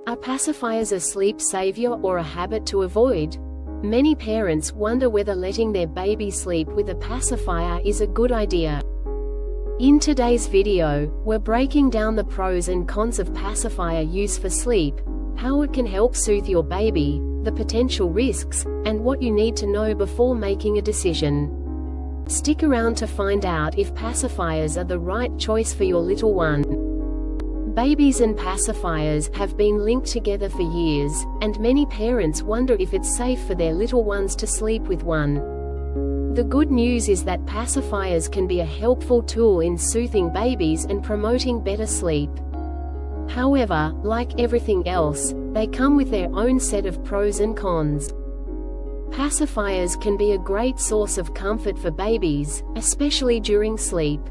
Are pacifiers a sleep savior or a habit to avoid? Many parents wonder whether letting their baby sleep with a pacifier is a good idea. In today's video, we're breaking down the pros and cons of pacifier use for sleep, how it can help soothe your baby, the potential risks, and what you need to know before making a decision. Stick around to find out if pacifiers are the right choice for your little one. Babies and pacifiers have been linked together for years, and many parents wonder if it's safe for their little ones to sleep with one. The good news is that pacifiers can be a helpful tool in soothing babies and promoting better sleep. However, like everything else, they come with their own set of pros and cons. Pacifiers can be a great source of comfort for babies, especially during sleep.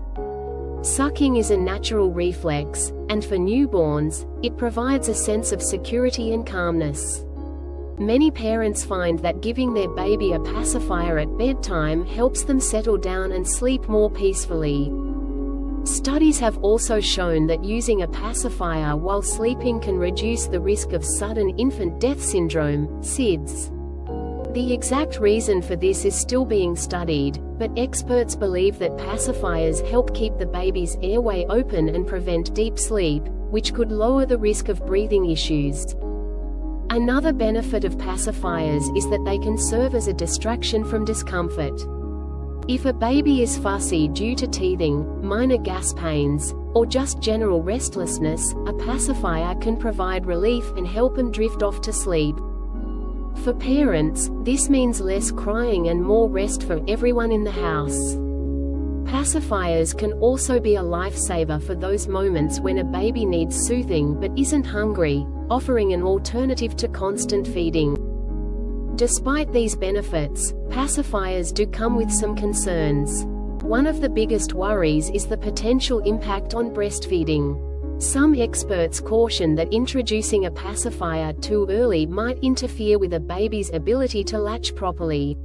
Sucking is a natural reflex, and for newborns, it provides a sense of security and calmness. Many parents find that giving their baby a pacifier at bedtime helps them settle down and sleep more peacefully. Studies have also shown that using a pacifier while sleeping can reduce the risk of sudden infant death syndrome, SIDS. The exact reason for this is still being studied, but experts believe that pacifiers help keep the baby's airway open and prevent deep sleep, which could lower the risk of breathing issues. Another benefit of pacifiers is that they can serve as a distraction from discomfort. If a baby is fussy due to teething, minor gas pains, or just general restlessness, a pacifier can provide relief and help them drift off to sleep. For parents, this means less crying and more rest for everyone in the house. Pacifiers can also be a lifesaver for those moments when a baby needs soothing but isn't hungry, offering an alternative to constant feeding. Despite these benefits, pacifiers do come with some concerns. One of the biggest worries is the potential impact on breastfeeding. Some experts caution that introducing a pacifier too early might interfere with a baby's ability to latch properly.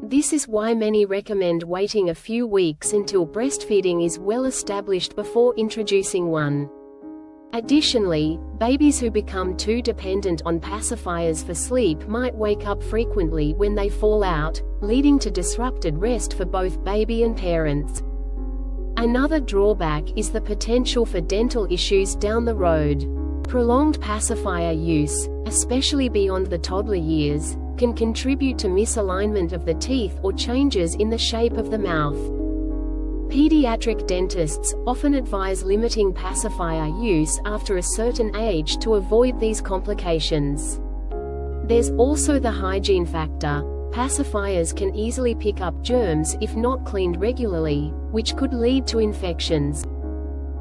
This is why many recommend waiting a few weeks until breastfeeding is well established before introducing one. Additionally, babies who become too dependent on pacifiers for sleep might wake up frequently when they fall out, leading to disrupted rest for both baby and parents. Another drawback is the potential for dental issues down the road. Prolonged pacifier use, especially beyond the toddler years, can contribute to misalignment of the teeth or changes in the shape of the mouth. Pediatric dentists often advise limiting pacifier use after a certain age to avoid these complications. There's also the hygiene factor. Pacifiers can easily pick up germs if not cleaned regularly, which could lead to infections.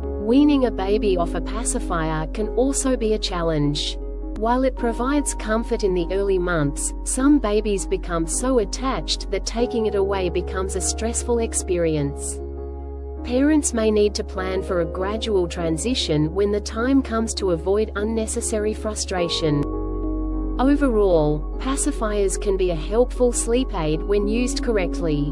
Weaning a baby off a pacifier can also be a challenge. While it provides comfort in the early months, some babies become so attached that taking it away becomes a stressful experience. Parents may need to plan for a gradual transition when the time comes to avoid unnecessary frustration. Overall, pacifiers can be a helpful sleep aid when used correctly.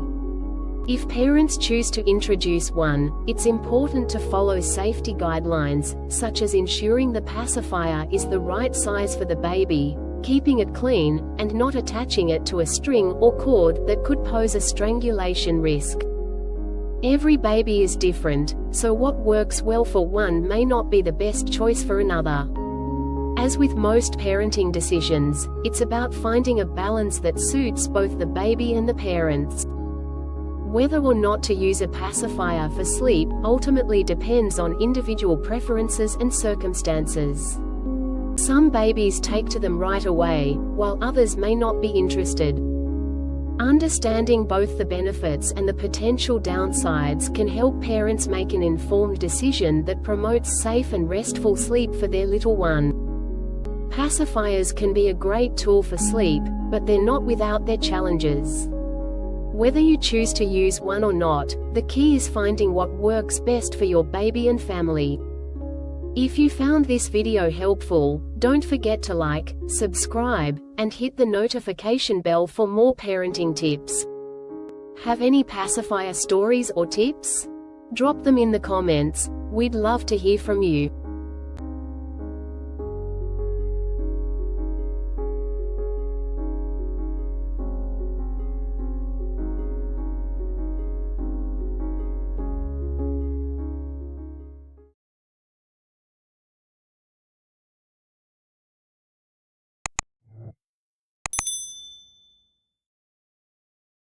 If parents choose to introduce one, it's important to follow safety guidelines, such as ensuring the pacifier is the right size for the baby, keeping it clean, and not attaching it to a string or cord that could pose a strangulation risk. Every baby is different, so what works well for one may not be the best choice for another. As with most parenting decisions, it's about finding a balance that suits both the baby and the parents. Whether or not to use a pacifier for sleep ultimately depends on individual preferences and circumstances. Some babies take to them right away, while others may not be interested. Understanding both the benefits and the potential downsides can help parents make an informed decision that promotes safe and restful sleep for their little one. Pacifiers can be a great tool for sleep, but they're not without their challenges. Whether you choose to use one or not, the key is finding what works best for your baby and family. If you found this video helpful, don't forget to like, subscribe, and hit the notification bell for more parenting tips. Have any pacifier stories or tips? Drop them in the comments. We'd love to hear from you.